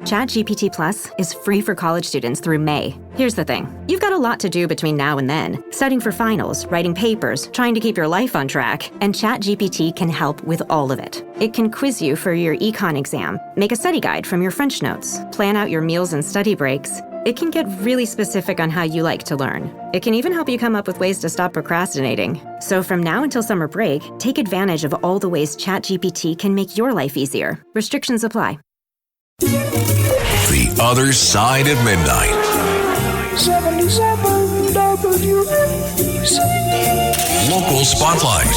ChatGPT Plus is free for college students through May. Here's the thing. You've got a lot to do between now and then. Studying for finals, writing papers, trying to keep your life on track, and ChatGPT can help with all of it. It can quiz you for your econ exam, make a study guide from your French notes, plan out your meals and study breaks. It can get really specific on how you like to learn. It can even help you come up with ways to stop procrastinating. So from now until summer break, take advantage of all the ways ChatGPT can make your life easier. Restrictions apply. The Other Side of Midnight. 77 WABC. Local Spotlight.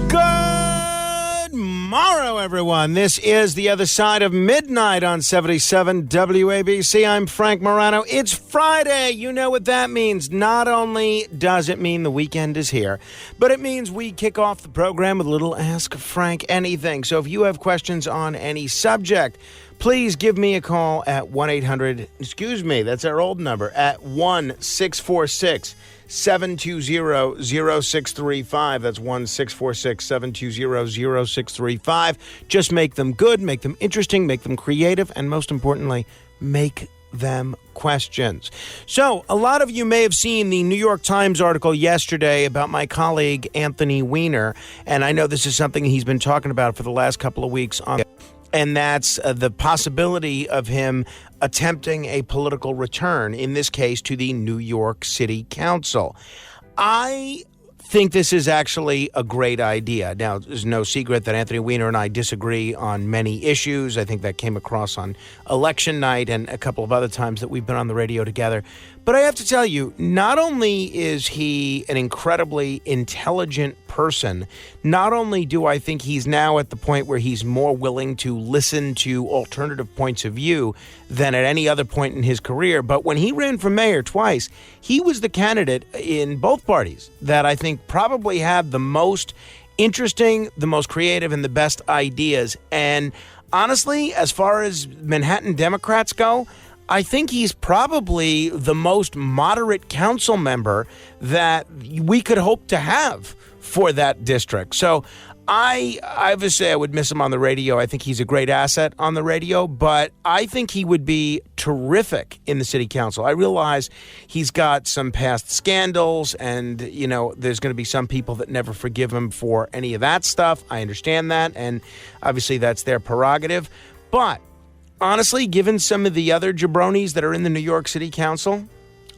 Good morrow, everyone. This is The Other Side of Midnight on 77 WABC. I'm Frank Morano. It's Friday. You know what that means. Not only does it mean the weekend is here, but it means we kick off the program with a little Ask Frank Anything. So if you have questions on any subject, please give me a call at 1-800, that's our old number, at 1-646-720-0635. That's 1-646-720-0635. Just make them good, make them interesting, make them creative, and most importantly, make them questions. So, a lot of you may have seen the New York Times article yesterday about my colleague, Anthony Weiner, and I know this is something he's been talking about for the last couple of weeks on, and that's the possibility of him attempting a political return, in this case to the New York City Council. I think this is actually a great idea. Now, there's no secret that Anthony Weiner and I disagree on many issues. I think that came across on election night and a couple of other times that we've been on the radio together. But I have to tell you, not only is he an incredibly intelligent person, not only do I think he's now at the point where he's more willing to listen to alternative points of view than at any other point in his career, but when he ran for mayor twice, he was the candidate in both parties that I think probably had the most interesting, the most creative, and the best ideas. And honestly, as far as Manhattan Democrats go, I think he's probably the most moderate council member that we could hope to have for that district. So I obviously I would miss him on the radio. I think he's a great asset on the radio, but I think he would be terrific in the city council. I realize he's got some past scandals and, you know, there's going to be some people that never forgive him for any of that stuff. I understand that, and obviously that's their prerogative. But honestly, given some of the other jabronis that are in the New York City Council,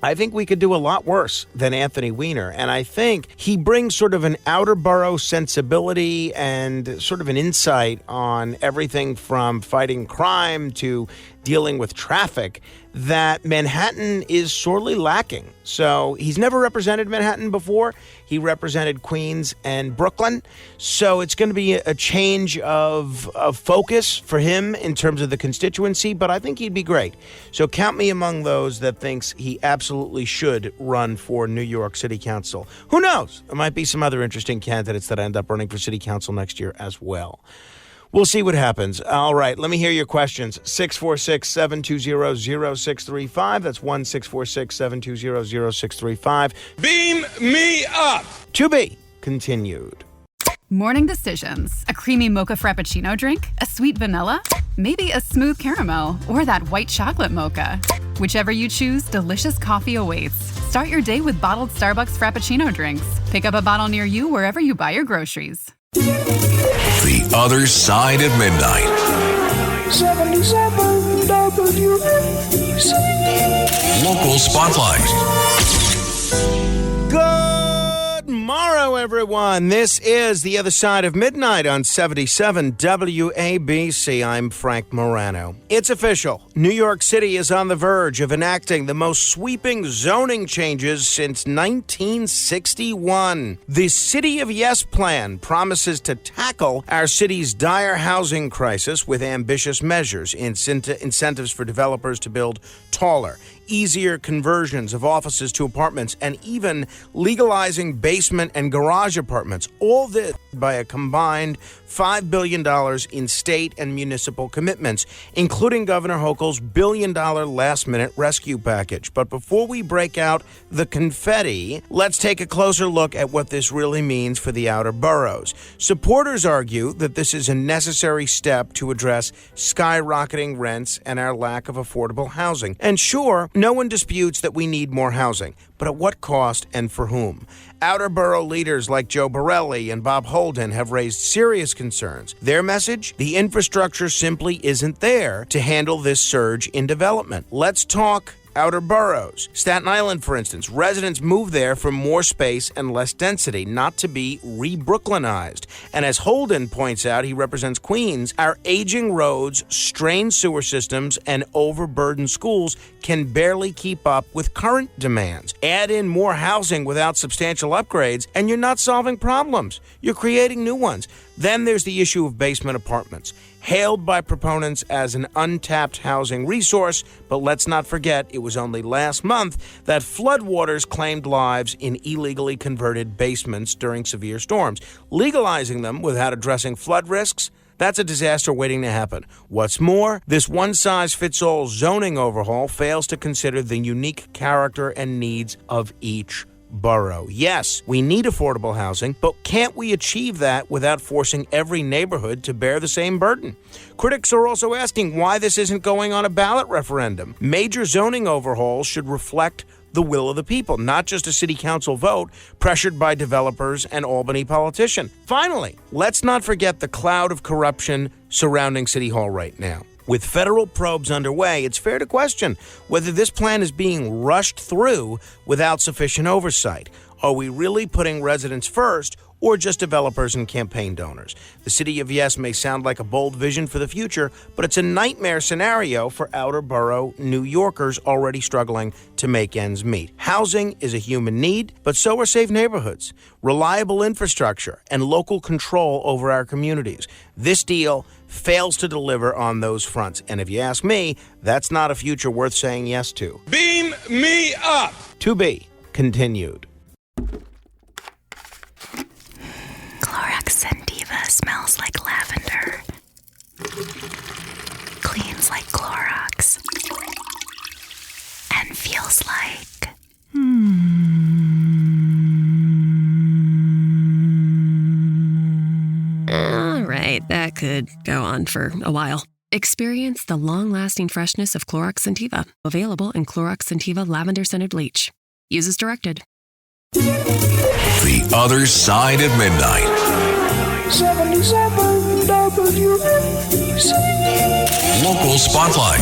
I think we could do a lot worse than Anthony Weiner. And I think he brings sort of an outer borough sensibility and sort of an insight on everything from fighting crime to dealing with traffic that Manhattan is sorely lacking. So he's never represented Manhattan before. He represented Queens and Brooklyn. So it's going to be a change of focus for him in terms of the constituency, but I think he'd be great. So count me among those that thinks he absolutely should run for New York City Council. Who knows? There might be some other interesting candidates that end up running for City Council next year as well. We'll see what happens. All right, let me hear your questions. 646-720-0635. That's 1-646-720-0635. Beam me up! To be continued. Morning decisions. A creamy mocha frappuccino drink? A sweet vanilla? Maybe a smooth caramel? Or that white chocolate mocha? Whichever you choose, delicious coffee awaits. Start your day with bottled Starbucks Frappuccino drinks. Pick up a bottle near you wherever you buy your groceries. The Other Side of Midnight. 77 WABC. Local Spotlight. Good morrow, everyone. This is The Other Side of Midnight on 77 WABC. I'm Frank Morano. It's official. New York City is on the verge of enacting the most sweeping zoning changes since 1961. The City of Yes plan promises to tackle our city's dire housing crisis with ambitious measures, incentives for developers to build taller, easier conversions of offices to apartments, and even legalizing basement and garage apartments. All this by a combined $5 billion in state and municipal commitments, including Governor Hochul's $1 billion last-minute rescue package. But before we break out the confetti, let's take a closer look at what this really means for the outer boroughs. Supporters argue that this is a necessary step to address skyrocketing rents and our lack of affordable housing. And sure, no one disputes that we need more housing, but at what cost and for whom? Outer borough leaders like Joe Borelli and Bob Holden have raised serious concerns. Their message? The infrastructure simply isn't there to handle this surge in development. Let's talk outer boroughs. Staten Island, for instance, residents move there for more space and less density, not to be re-Brooklynized. And as Holden points out, he represents Queens, our aging roads, strained sewer systems, and overburdened schools can barely keep up with current demands. Add in more housing without substantial upgrades, and you're not solving problems. You're creating new ones. Then there's the issue of basement apartments, hailed by proponents as an untapped housing resource, but let's not forget it was only last month that floodwaters claimed lives in illegally converted basements during severe storms. Legalizing them without addressing flood risks, that's a disaster waiting to happen. What's more, this one-size-fits-all zoning overhaul fails to consider the unique character and needs of each borough. Yes, we need affordable housing, but can't we achieve that without forcing every neighborhood to bear the same burden? Critics are also asking why this isn't going on a ballot referendum. Major zoning overhauls should reflect the will of the people, not just a city council vote pressured by developers and Albany politicians. Finally, let's not forget the cloud of corruption surrounding City Hall right now. With federal probes underway, it's fair to question whether this plan is being rushed through without sufficient oversight. Are we really putting residents first, or just developers and campaign donors? The city of Yes may sound like a bold vision for the future, but it's a nightmare scenario for outer borough New Yorkers already struggling to make ends meet. Housing is a human need, but so are safe neighborhoods, reliable infrastructure, and local control over our communities. This deal fails to deliver on those fronts. And if you ask me, that's not a future worth saying yes to. Beam me up! To be continued. Clorox Sentiva smells like lavender. Cleans like Clorox. And feels like... All right, that could go on for a while. Experience the long-lasting freshness of Clorox Sentiva. Available in Clorox Sentiva Lavender Scented Bleach. Use as directed. The Other Side of Midnight. 77 WABC. Local Spotlight.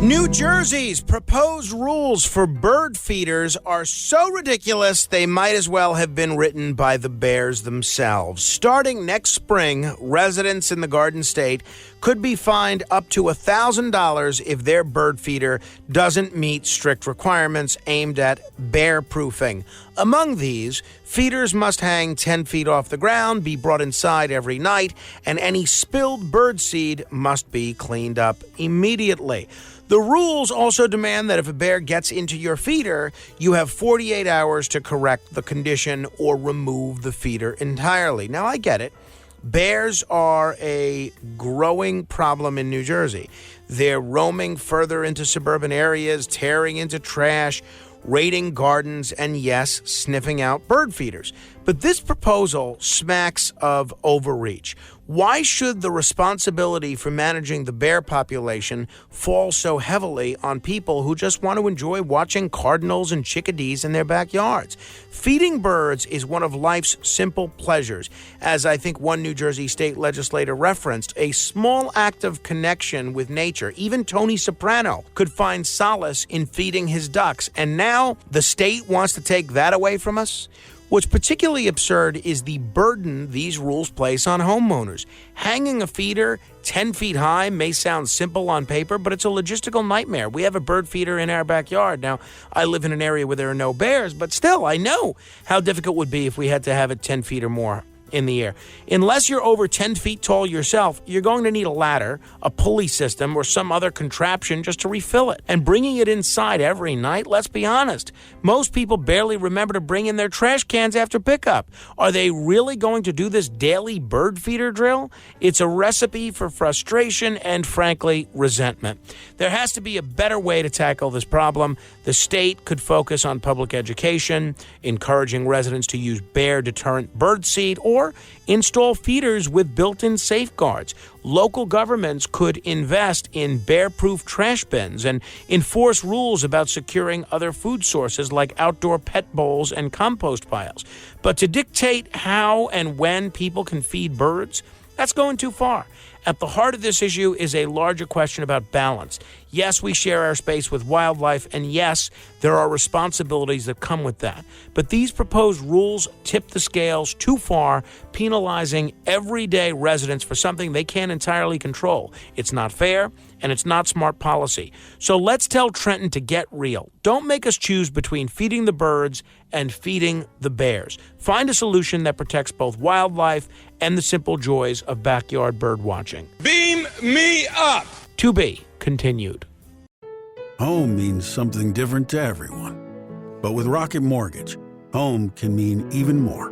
New Jersey's proposed rules for bird feeders are so ridiculous they might as well have been written by the bears themselves. Starting next spring, residents in the Garden State could be fined up to $1,000 if their bird feeder doesn't meet strict requirements aimed at bear-proofing. Among these, feeders must hang 10 feet off the ground, be brought inside every night, and any spilled bird seed must be cleaned up immediately. The rules also demand that if a bear gets into your feeder, you have 48 hours to correct the condition or remove the feeder entirely. Now, I get it. Bears are a growing problem in New Jersey. They're roaming further into suburban areas, tearing into trash, raiding gardens, and yes, sniffing out bird feeders. But this proposal smacks of overreach. Why should the responsibility for managing the bear population fall so heavily on people who just want to enjoy watching cardinals and chickadees in their backyards? Feeding birds is one of life's simple pleasures. As I think one New Jersey state legislator referenced, a small act of connection with nature. Even Tony Soprano could find solace in feeding his ducks. And now the state wants to take that away from us? What's particularly absurd is the burden these rules place on homeowners. Hanging a feeder 10 feet high may sound simple on paper, but it's a logistical nightmare. We have a bird feeder in our backyard. Now, I live in an area where there are no bears, but still, I know how difficult it would be if we had to have it 10 feet or more in the air. Unless you're over 10 feet tall yourself, you're going to need a ladder, a pulley system, or some other contraption just to refill it. And bringing it inside every night, let's be honest, most people barely remember to bring in their trash cans after pickup. Are they really going to do this daily bird feeder drill? It's a recipe for frustration and, frankly, resentment. There has to be a better way to tackle this problem. The state could focus on public education, encouraging residents to use bear deterrent bird seed, or install feeders with built-in safeguards. Local governments could invest in bear-proof trash bins and enforce rules about securing other food sources like outdoor pet bowls and compost piles. But to dictate how and when people can feed birds, that's going too far. At the heart of this issue is a larger question about balance. Yes, we share our space with wildlife, and yes, there are responsibilities that come with that. But these proposed rules tip the scales too far, penalizing everyday residents for something they can't entirely control. It's not fair, and it's not smart policy. So let's tell Trenton to get real. Don't make us choose between feeding the birds and feeding the bears. Find a solution that protects both wildlife and the simple joys of backyard bird watching. Beam me up. To be continued. Home means something different to everyone. But with Rocket Mortgage, home can mean even more.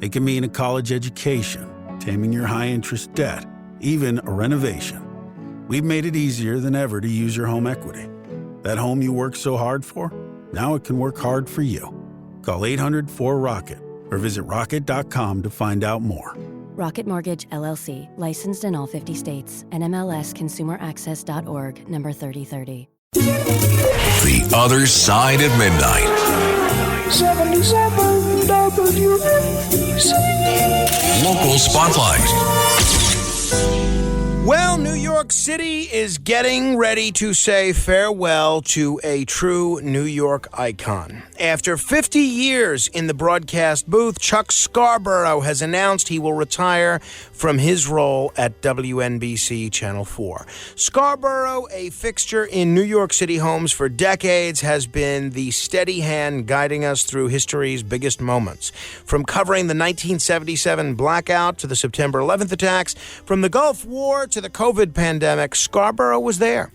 It can mean a college education, taming your high-interest debt, even a renovation. We've made it easier than ever to use your home equity. That home you worked so hard for, now it can work hard for you. Call 800-4ROCKET or visit rocket.com to find out more. Rocket Mortgage, LLC, licensed in all 50 states, and MLSConsumerAccess.org, number 3030. The Other Side of Midnight. 77 WNBC. Local Spotlight. Well, New York City is getting ready to say farewell to a true New York icon. After 50 years in the broadcast booth, Chuck Scarborough has announced he will retire from his role at WNBC Channel 4. Scarborough, a fixture in New York City homes for decades, has been the steady hand guiding us through history's biggest moments. From covering the 1977 blackout to the September 11th attacks, from the Gulf War to the COVID pandemic, Scarborough was there.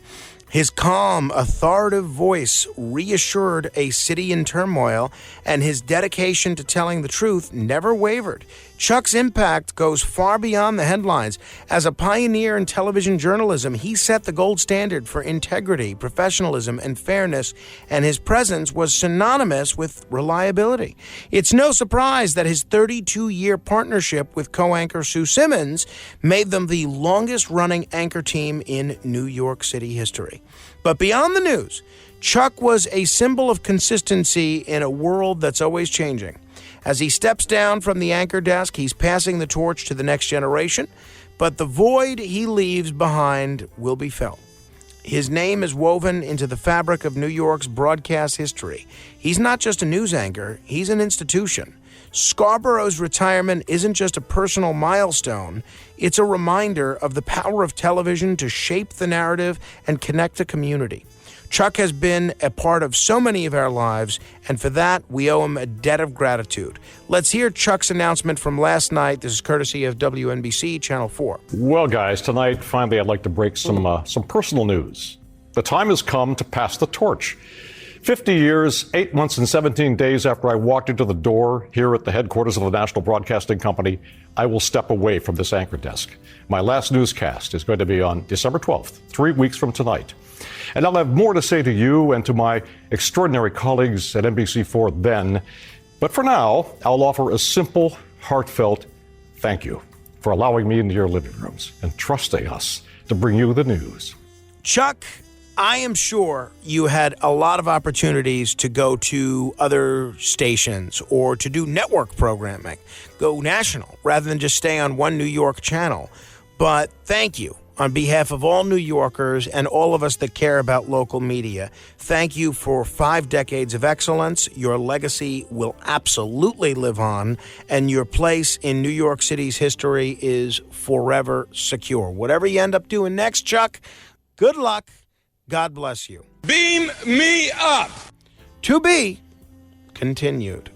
His calm, authoritative voice reassured a city in turmoil, and his dedication to telling the truth never wavered. Chuck's impact goes far beyond the headlines. As a pioneer in television journalism, he set the gold standard for integrity, professionalism, and fairness, and his presence was synonymous with reliability. It's no surprise that his 32-year partnership with co-anchor Sue Simmons made them the longest-running anchor team in New York City history. But beyond the news, Chuck was a symbol of consistency in a world that's always changing. As he steps down from the anchor desk, he's passing the torch to the next generation, but the void he leaves behind will be felt. His name is woven into the fabric of New York's broadcast history. He's not just a news anchor, he's an institution. Scarborough's retirement isn't just a personal milestone, it's a reminder of the power of television to shape the narrative and connect a community. Chuck has been a part of so many of our lives, and for that, we owe him a debt of gratitude. Let's hear Chuck's announcement from last night. This is courtesy of WNBC Channel 4. Well, guys, tonight, finally, I'd like to break some personal news. The time has come to pass the torch. 50 years, 8 months, and 17 days after I walked into the door here at the headquarters of the National Broadcasting Company, I will step away from this anchor desk. My last newscast is going to be on December 12th, 3 weeks from tonight. And I'll have more to say to you and to my extraordinary colleagues at NBC4 then. But for now, I'll offer a simple, heartfelt thank you for allowing me into your living rooms and trusting us to bring you the news. Chuck, I am sure you had a lot of opportunities to go to other stations or to do network programming, go national, rather than just stay on one New York channel. But thank you. On behalf of all New Yorkers and all of us that care about local media, thank you for 5 decades of excellence. Your legacy will absolutely live on, and your place in New York City's history is forever secure. Whatever you end up doing next, Chuck, good luck. God bless you. Beam me up. To be continued.